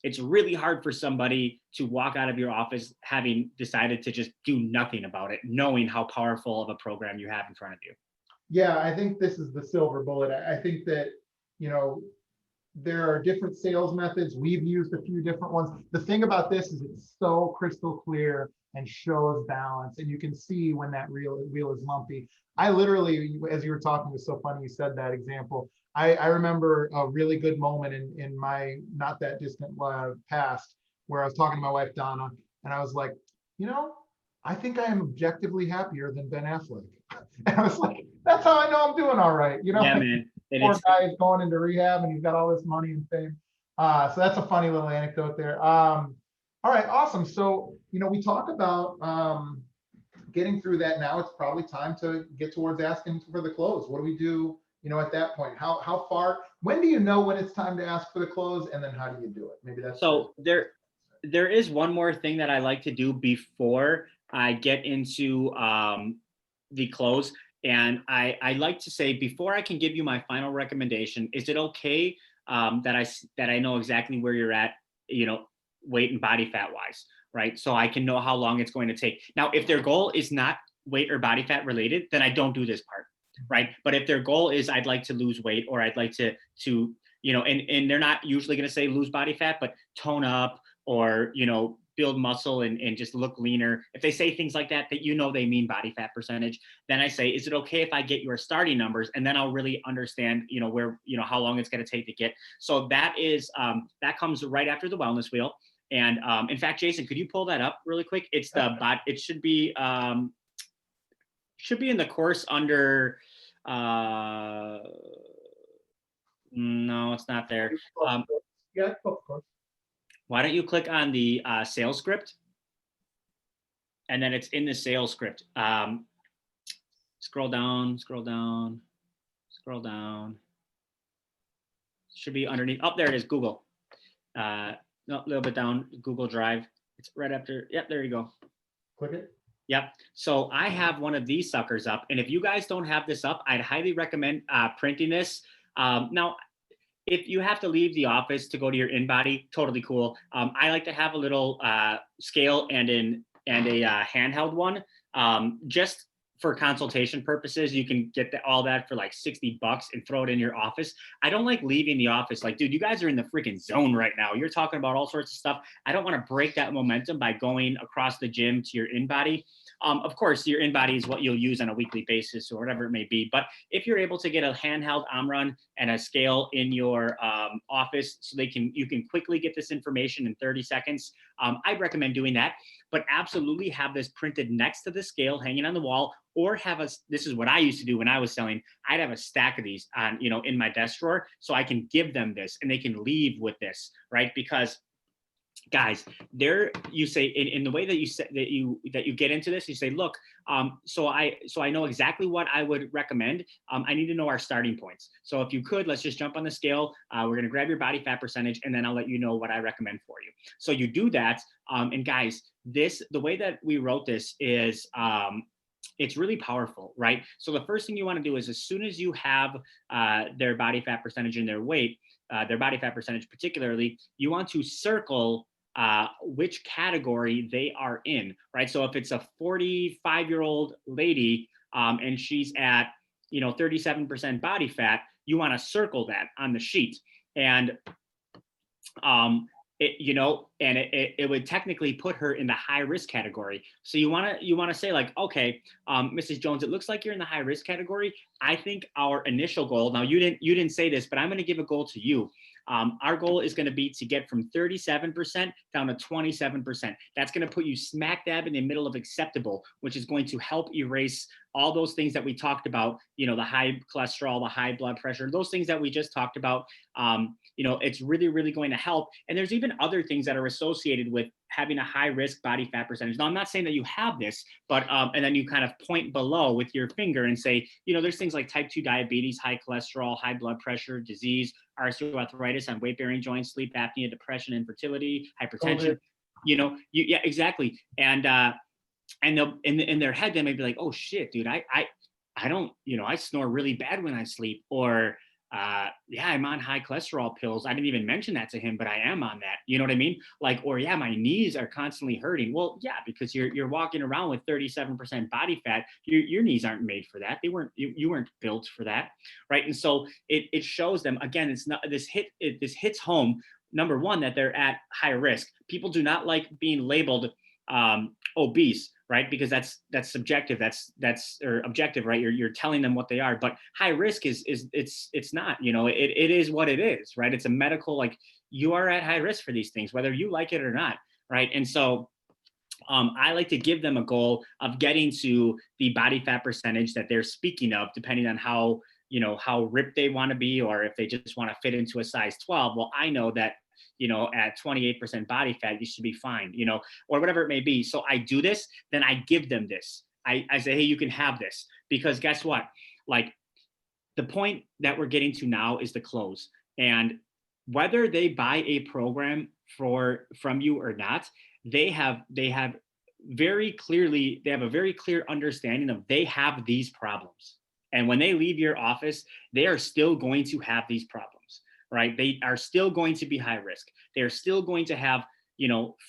it's really hard for somebody to walk out of your office having decided to just do nothing about it, knowing how powerful of a program you have in front of you. Yeah, I think this is the silver bullet. I think that, there are different sales methods. We've used a few different ones. The thing about this is it's so crystal clear and shows balance. And you can see when that wheel is lumpy. I literally, as you were talking, it was so funny you said that example. I remember a really good moment in my not that distant past where I was talking to my wife, Donna, and I was like, I think I am objectively happier than Ben Affleck. And I was like, that's how I know I'm doing all right. You know, Yeah, like, man. And poor it's guy is going into rehab and he's got all this money and fame. So that's a funny little anecdote there. All right, awesome. So, we talk about getting through that now. It's probably time to get towards asking for the close. What do we do, at that point? How far, when do you know when it's time to ask for the close? And then how do you do it? Maybe that's so there is one more thing that I like to do before I get into the close. And I like to say, before I can give you my final recommendation, is it okay that I know exactly where you're at, weight and body fat wise, right? So I can know how long it's going to take. Now, if their goal is not weight or body fat related, then I don't do this part, right? But if their goal is I'd like to lose weight, or I'd like to and they're not usually going to say lose body fat, but tone up, or build muscle and just look leaner. If they say things like that they mean body fat percentage, then I say, is it okay if I get your starting numbers? And then I'll really understand where how long it's going to take to get. So that is that comes right after the wellness wheel. And in fact, Jason, could you pull that up really quick? It's it should be in the course under no, it's not there. Yeah, of course. Why don't you click on the sales script? And then it's in the sales script. Scroll down, scroll down, scroll down. Should be underneath. Oh, there it is, Google. No, a little bit down, Google Drive. It's right after. Yep, there you go. Click it. Yep. So I have one of these suckers up. And if you guys don't have this up, I'd highly recommend printing this. Now, if you have to leave the office to go to your InBody, totally cool. I like to have a little scale and a handheld one, just for consultation purposes. You can get all that for like $60 and throw it in your office. I don't like leaving the office. Like, dude, you guys are in the freaking zone right now. You're talking about all sorts of stuff. I don't want to break that momentum by going across the gym to your InBody. Of course, your InBody is what you'll use on a weekly basis or whatever it may be. But if you're able to get a handheld Omron and a scale in your office, so you can quickly get this information in 30 seconds, I'd recommend doing that. But absolutely have this printed next to the scale, hanging on the wall, or this is what I used to do when I was selling. I'd have a stack of these on, in my desk drawer, so I can give them this and they can leave with this, right? Because guys, you say in the way that you get into this, you say, look, so I know exactly what I would recommend. I need to know our starting points. So if you could, let's just jump on the scale. We're going to grab your body fat percentage, and then I'll let you know what I recommend for you. So you do that. And guys, the way that we wrote this is, it's really powerful, right? So the first thing you want to do is, as soon as you have their body fat percentage and their weight, their body fat percentage particularly, you want to circle which category they are in, right? So if it's a 45-year-old lady and she's at 37% body fat, you want to circle that on the sheet. And it would technically put her in the high risk category. So you want to say, like, okay, Mrs. Jones, it looks like you're in the high risk category. I think our initial goal, now you didn't say this, but I'm going to give a goal to you. Our goal is going to be to get from 37% down to 27%. That's going to put you smack dab in the middle of acceptable, which is going to help erase all those things that we talked about, the high cholesterol, the high blood pressure, those things that we just talked about. It's really, really going to help. And there's even other things that are associated with having a high risk body fat percentage. Now, I'm not saying that you have this, but, and then you kind of point below with your finger and say, there's things like type 2 diabetes, high cholesterol, high blood pressure, disease, osteoarthritis on weight-bearing joints, sleep apnea, depression, infertility, hypertension. Yeah, exactly. And they'll in their head, they may be like, oh shit, dude, I don't, I snore really bad when I sleep, or yeah, I'm on high cholesterol pills. I didn't even mention that to him, but I am on that. You know what I mean? Like, or yeah, my knees are constantly hurting. Well, yeah, because you're walking around with 37% body fat. Your knees aren't made for that. You weren't built for that, right? And so it shows them, again, it's not this hits home. Number one, that they're at high risk. People do not like being labeled obese, right? Because that's subjective, that's or objective, right? You're telling them what they are. But high risk is it's not, it is what it is, right? It's a medical, like, you are at high risk for these things, whether you like it or not, right? And so I like to give them a goal of getting to the body fat percentage that they're speaking of, depending on how, how ripped they want to be, or if they just want to fit into a size 12. Well, I know that, at 28% body fat, you should be fine, or whatever it may be. So I do this, then I give them this. I say, hey, you can have this, because guess what? Like, the point that we're getting to now is the close. And whether they buy a program from you or not, they have very clearly, they have a very clear understanding of they have these problems. And when they leave your office, they are still going to have these problems, right? They are still going to be high risk. They're still going to have,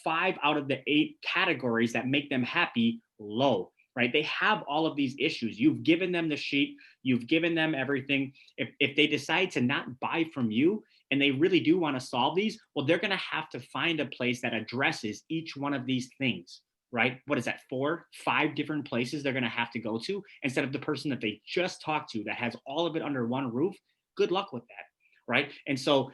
5 out of the 8 categories that make them happy low, right? They have all of these issues. You've given them the sheet, you've given them everything. If they decide to not buy from you and they really do want to solve these, well, they're going to have to find a place that addresses each one of these things, right? What is that, 4, 5 different places they're going to have to go to, instead of the person that they just talked to that has all of it under one roof? Good luck with that, right? And so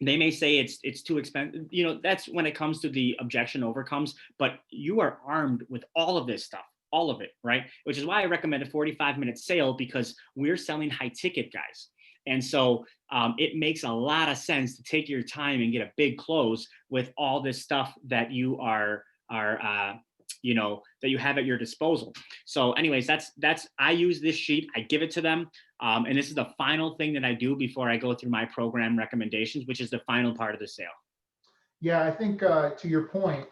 they may say it's too expensive. That's when it comes to the objection overcomes, but you are armed with all of this stuff, all of it, right? Which is why I recommend a 45-minute sale, because we're selling high ticket, guys. And so it makes a lot of sense to take your time and get a big close with all this stuff that you are that you have at your disposal. So anyways, that's I use this sheet, I give it to them. And this is the final thing that I do before I go through my program recommendations, which is the final part of the sale. Yeah, I think to your point,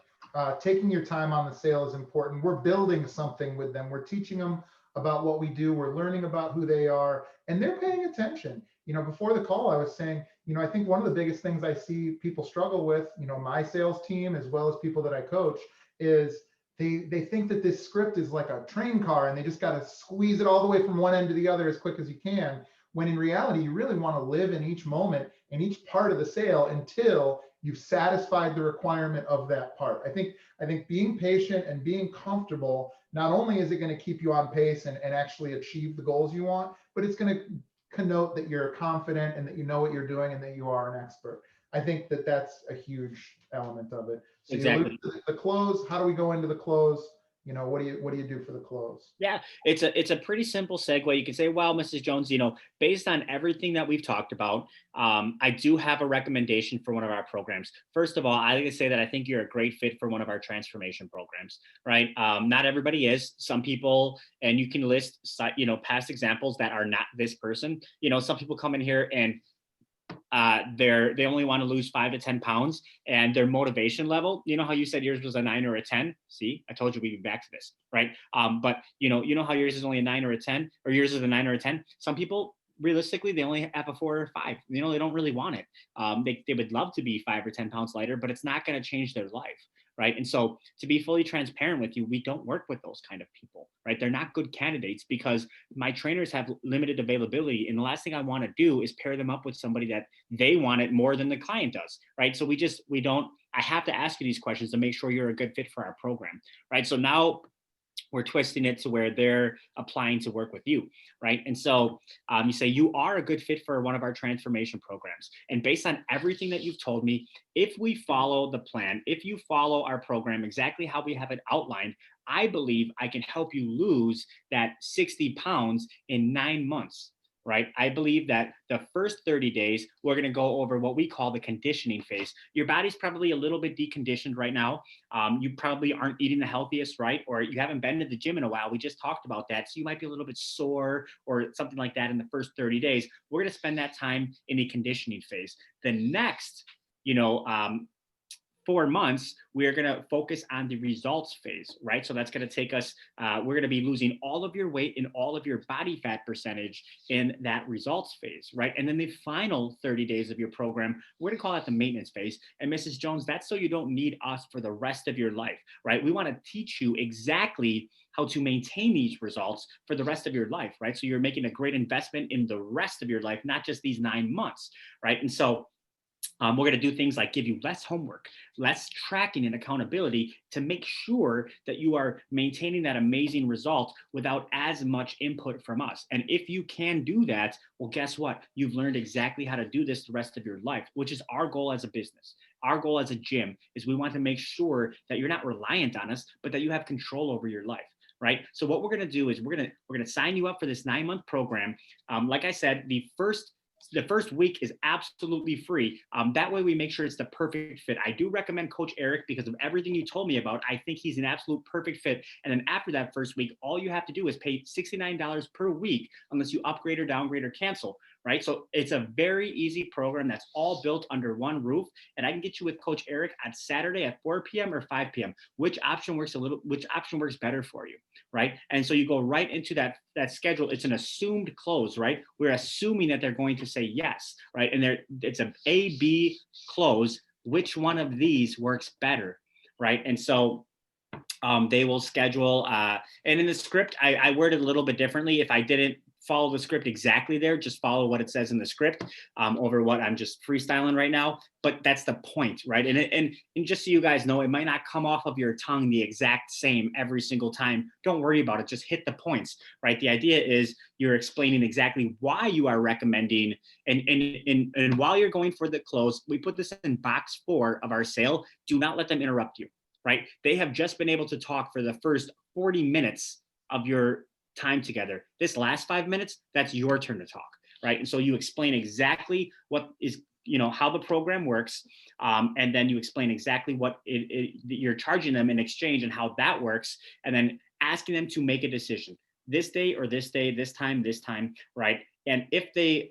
taking your time on the sale is important. We're building something with them. We're teaching them about what we do. We're learning about who they are, and they're paying attention. Before the call, I was saying, I think one of the biggest things I see people struggle with, my sales team, as well as people that I coach, is they think that this script is like a train car and they just got to squeeze it all the way from one end to the other as quick as you can. When in reality, you really want to live in each moment, in each part of the sale, until you've satisfied the requirement of that part. I think being patient and being comfortable, not only is it going to keep you on pace and actually achieve the goals you want, but it's going to connote that you're confident and that you know what you're doing and that you are an expert. I think that that's a huge element of it. So Exactly. you alluded to the close. How do we go into the close? What do you do for the close? Yeah, it's a pretty simple segue. You can say, well, Mrs. Jones, based on everything that we've talked about, I do have a recommendation for one of our programs. First of all, I like to say that I think you're a great fit for one of our transformation programs, right? Not everybody is. Some people, and you can list, past examples that are not this person. Some people come in here and they only want to lose 5 to 10 pounds, and their motivation level, how you said yours was a 9 or a 10. See, I told you we'd be back to this, right? But you know how yours is only a 9 or a 10, or yours is a 9 or a 10. Some people, realistically, they only have a 4 or 5. They don't really want it. They would love to be 5 or 10 pounds lighter, but it's not going to change their life, right? And so, to be fully transparent with you, we don't work with those kind of people, right? They're not good candidates, because my trainers have limited availability, and the last thing I want to do is pair them up with somebody that they want it more than the client does, right? So we don't. I have to ask you these questions to make sure you're a good fit for our program, right? So now we're twisting it to where they're applying to work with you, right? And so you say you are a good fit for one of our transformation programs. And based on everything that you've told me, if we follow the plan, if you follow our program exactly how we have it outlined, I believe I can help you lose that 60 pounds in 9 months. Right? I believe that the first 30 days, we're going to go over what we call the conditioning phase. Your body's probably a little bit deconditioned right now. You probably aren't eating the healthiest, right? Or you haven't been to the gym in a while. We just talked about that. So you might be a little bit sore or something like that in the first 30 days. We're going to spend that time in the conditioning phase. The next, 4 months, we're going to focus on the results phase, right? So that's going to take us, we're going to be losing all of your weight and all of your body fat percentage in that results phase, right? And then the final 30 days of your program, we're going to call that the maintenance phase. And Mrs. Jones, that's so you don't need us for the rest of your life, right? We want to teach you exactly how to maintain these results for the rest of your life, right? So you're making a great investment in the rest of your life, not just these 9 months, right? And so we're going to do things like give you less homework, less tracking and accountability to make sure that you are maintaining that amazing result without as much input from us. And if you can do that, well, guess what? You've learned exactly how to do this the rest of your life, which is our goal as a business. Our goal as a gym is we want to make sure that you're not reliant on us, but that you have control over your life. Right. So what we're going to do is we're going to sign you up for this 9-month program. Like I said, the first week is absolutely free. That way we make sure it's the perfect fit. I do recommend Coach Eric because of everything you told me about. I think he's an absolute perfect fit. And then after that first week, all you have to do is pay $69 per week unless you upgrade or downgrade or cancel. Right. So it's a very easy program that's all built under one roof. And I can get you with Coach Eric on Saturday at 4 p.m. or 5 p.m. Which option works better for you? Right. And so you go right into that schedule. It's an assumed close, right? We're assuming that they're going to say yes, right? And it's a A-B close. Which one of these works better, right? And so they will schedule, and in the script, I worded a little bit differently. If I didn't follow the script exactly there, just follow what it says in the script over what I'm just freestyling right now. But that's the point, right? And just so you guys know, it might not come off of your tongue the exact same every single time. Don't worry about it. Just hit the points, right? The idea is you're explaining exactly why you are recommending, and while you're going for the close, we put this in box 4 of our sale. Do not let them interrupt you, right? They have just been able to talk for the first 40 minutes of your time together. This last 5 minutes, that's your turn to talk, right? And so you explain exactly what is, how the program works, and then you explain exactly what you're charging them in exchange and how that works, and then asking them to make a decision this day or this day, this time, right? And if they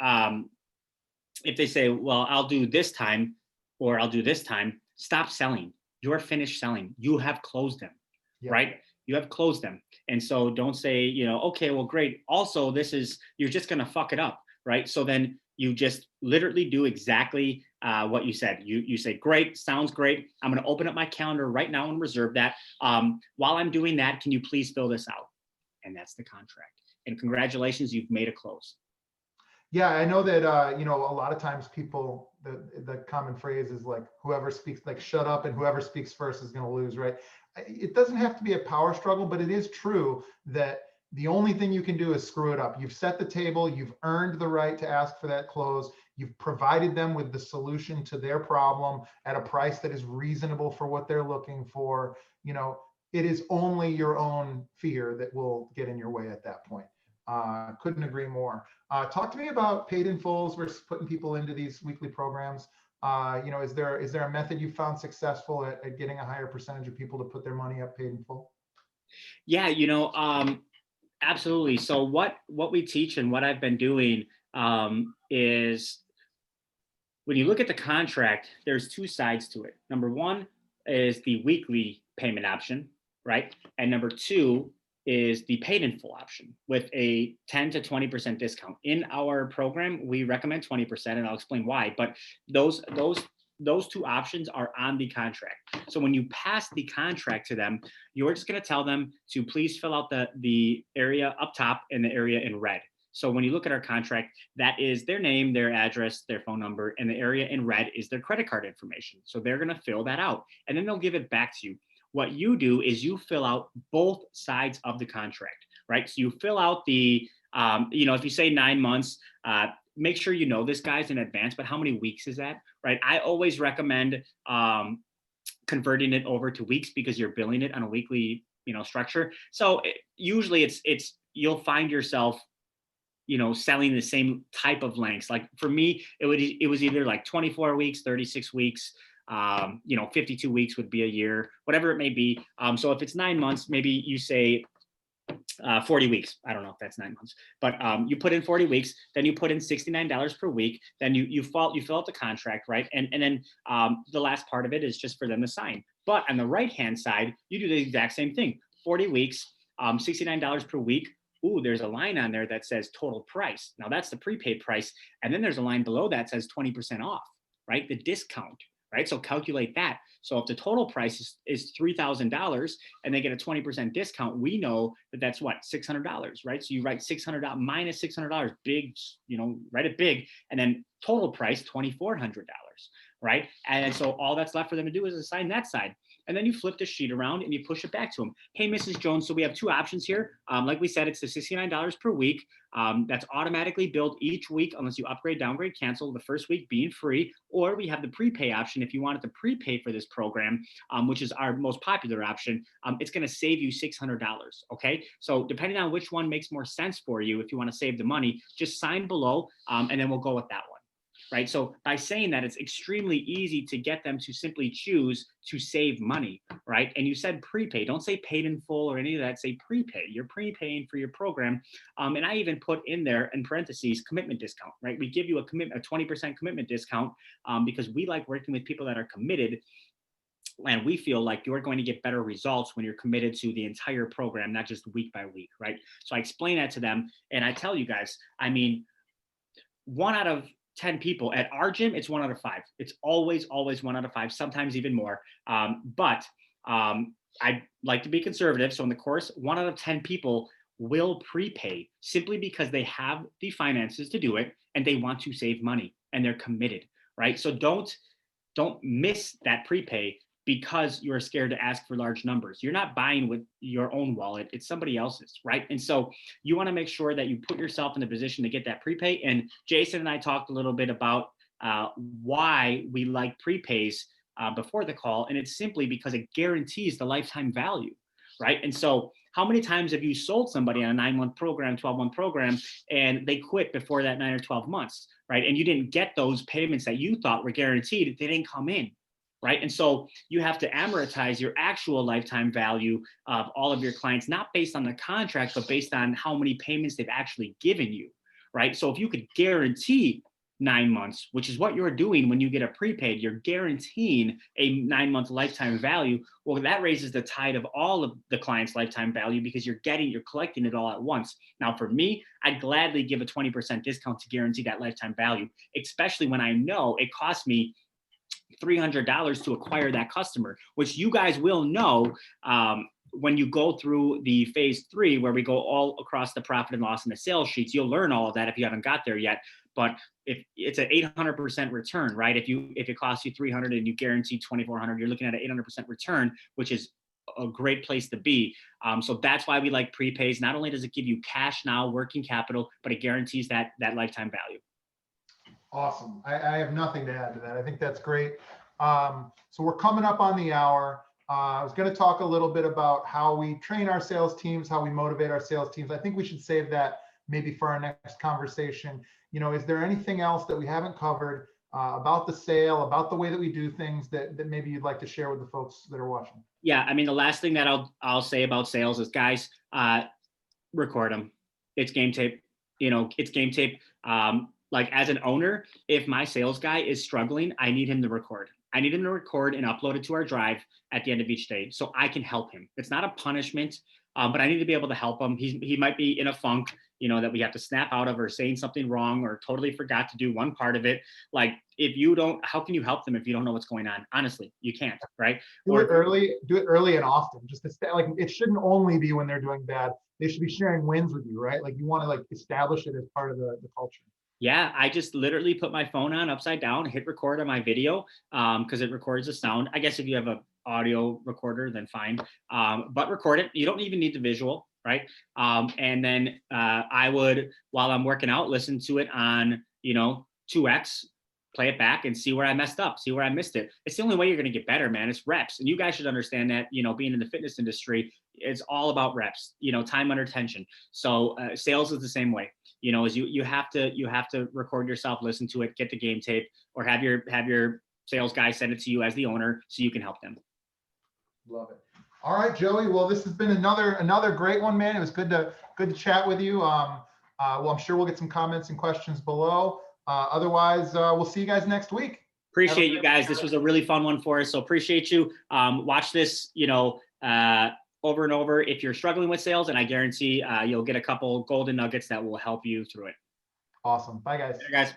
say, well, I'll do this time or I'll do this time, stop selling. You're finished selling. You have closed them, right? You have closed them. And so don't say, okay, well, great. Also, you're just going to fuck it up, right? So then you just literally do exactly what you said. You say, great, sounds great. I'm going to open up my calendar right now and reserve that. While I'm doing that, can you please fill this out? And that's the contract. And congratulations, you've made a close. Yeah, I know that, a lot of times people, the common phrase is like, whoever speaks, like, shut up, and whoever speaks first is going to lose, right? It doesn't have to be a power struggle, but it is true that the only thing you can do is screw it up. You've set the table, you've earned the right to ask for that close, you've provided them with the solution to their problem at a price that is reasonable for what they're looking for. It is only your own fear that will get in your way at that point. Couldn't agree more. Talk to me about paid in fulls versus putting people into these weekly programs. Is there a method you found successful at getting a higher percentage of people to put their money up paid in full? Yeah, absolutely. So what we teach and what I've been doing is, when you look at the contract, there's 2 sides to it. Number 1 is the weekly payment option, right? And number 2 is the paid in full option with a 10 to 20% discount. In our program, we recommend 20%, and I'll explain why. But those 2 options are on the contract. So when you pass the contract to them, you're just going to tell them to please fill out the area up top and the area in red. So when you look at our contract, that is their name, their address, their phone number, and the area in red is their credit card information. So they're going to fill that out, and then they'll give it back to you. What you do is you fill out both sides of the contract, right? So you fill out the, if you say 9 months, make sure you know this, guys, in advance, but how many weeks is that, right? I always recommend converting it over to weeks because you're billing it on a weekly, structure. So usually you'll find yourself, selling the same type of lengths. Like for me, it was either like 24 weeks, 36 weeks, 52 weeks would be a year, whatever it may be. So if it's 9 months, maybe you say 40 weeks. I don't know if that's 9 months, but you put in 40 weeks, then you put in $69 per week. Then you fill out the contract, right? And then the last part of it is just for them to sign. But on the right-hand side, you do the exact same thing. 40 weeks, $69 per week. Ooh, there's a line on there that says total price. Now that's the prepaid price. And then there's a line below that says 20% off, right? The discount, right? So calculate that. So if the total price is $3,000 and they get a 20% discount, we know that that's what, $600, right? So you write $600 minus $600, big, write it big, and then total price $2,400, right? And so all that's left for them to do is assign that side. And then you flip the sheet around and you push it back to them. Hey, Mrs. Jones, so we have two options here. Like we said, it's the $69 per week. That's automatically billed each week unless you upgrade, downgrade, cancel, the first week being free. Or we have the prepay option. If you wanted to prepay for this program, which is our most popular option, it's going to save you $600. Okay. So depending on which one makes more sense for you, if you want to save the money, just sign below and then we'll go with that one. Right. So by saying that, it's extremely easy to get them to simply choose to save money. Right. And you said prepay. Don't say paid in full or any of that. Say prepay. You're prepaying for your program. And I even put in there in parentheses commitment discount. Right. We give you a 20% commitment discount because we like working with people that are committed. And we feel like you're going to get better results when you're committed to the entire program, not just week by week. Right. So I explain that to them. And I tell you guys, I mean, 1 out of 10 people at our gym, it's 1 out of 5. It's always 1 out of 5, sometimes even more. But I like to be conservative. So in the course, 1 out of 10 people will prepay simply because they have the finances to do it and they want to save money and they're committed, right? So don't miss that prepay because you're scared to ask for large numbers. You're not buying with your own wallet, it's somebody else's, right? And so you want to make sure that you put yourself in the position to get that prepay. And Jason and I talked a little bit about why we like prepays before the call. And it's simply because it guarantees the lifetime value, right? And so how many times have you sold somebody on a 9-month program, 12-month program, and they quit before that 9 or 12 months, right? And you didn't get those payments that you thought were guaranteed. They didn't come in. Right. And so you have to amortize your actual lifetime value of all of your clients, not based on the contract, but based on how many payments they've actually given you. Right. So if you could guarantee 9 months, which is what you're doing when you get a prepaid, you're guaranteeing a 9-month lifetime value. Well, that raises the tide of all of the client's lifetime value because you're collecting it all at once. Now, for me, I'd gladly give a 20% discount to guarantee that lifetime value, especially when I know it costs me $300 to acquire that customer, which you guys will know when you go through the phase 3, where we go all across the profit and loss and the sales sheets. You'll learn all of that if you haven't got there yet. But if it's an 800% return, right? If it costs you $300 and you guarantee $2,400, you're looking at an 800% return, which is a great place to be. So that's why we like prepays. Not only does it give you cash now, working capital, but it guarantees that lifetime value. Awesome. I have nothing to add to that. I think that's great. So we're coming up on the hour. I was going to talk a little bit about how we train our sales teams, how we motivate our sales teams. I think we should save that maybe for our next conversation. You know, is there anything else that we haven't covered about the sale, about the way that we do things that maybe you'd like to share with the folks that are watching? Yeah, I mean, the last thing that I'll say about sales is, guys, record them. It's game tape. You know, it's game tape. Like, as an owner, if my sales guy is struggling, I need him to record. I need him to record and upload it to our drive at the end of each day so I can help him. It's not a punishment, but I need to be able to help him. He might be in a funk, you know, that we have to snap out of, or saying something wrong, or totally forgot to do one part of it. Like, if you don't, how can you help them if you don't know what's going on? Honestly, you can't, right? Do it early and often. Just to stay, like, it shouldn't only be when they're doing bad. They should be sharing wins with you, right? Like, you want to like establish it as part of the culture. Yeah, I just literally put my phone on upside down, hit record on my video because it records the sound. I guess if you have an audio recorder, then fine. But record it. You don't even need the visual, right? And then I would, while I'm working out, listen to it on, 2x, play it back and see where I messed up, see where I missed it. It's the only way you're going to get better, man. It's reps. And you guys should understand that, being in the fitness industry, it's all about reps, time under tension. So sales is the same way. Is you have to record yourself, listen to it, get the game tape, or have your sales guy send it to you as the owner so you can help them. Love it. All right, Joey. Well, this has been another great one, man. It was good to chat with you. Well, I'm sure we'll get some comments and questions below. Otherwise, we'll see you guys next week. Appreciate you guys. This was a really fun one for us. So appreciate you. Watch this, over and over if you're struggling with sales, and I guarantee you'll get a couple golden nuggets that will help you through it. Awesome. Bye, guys. Bye, guys.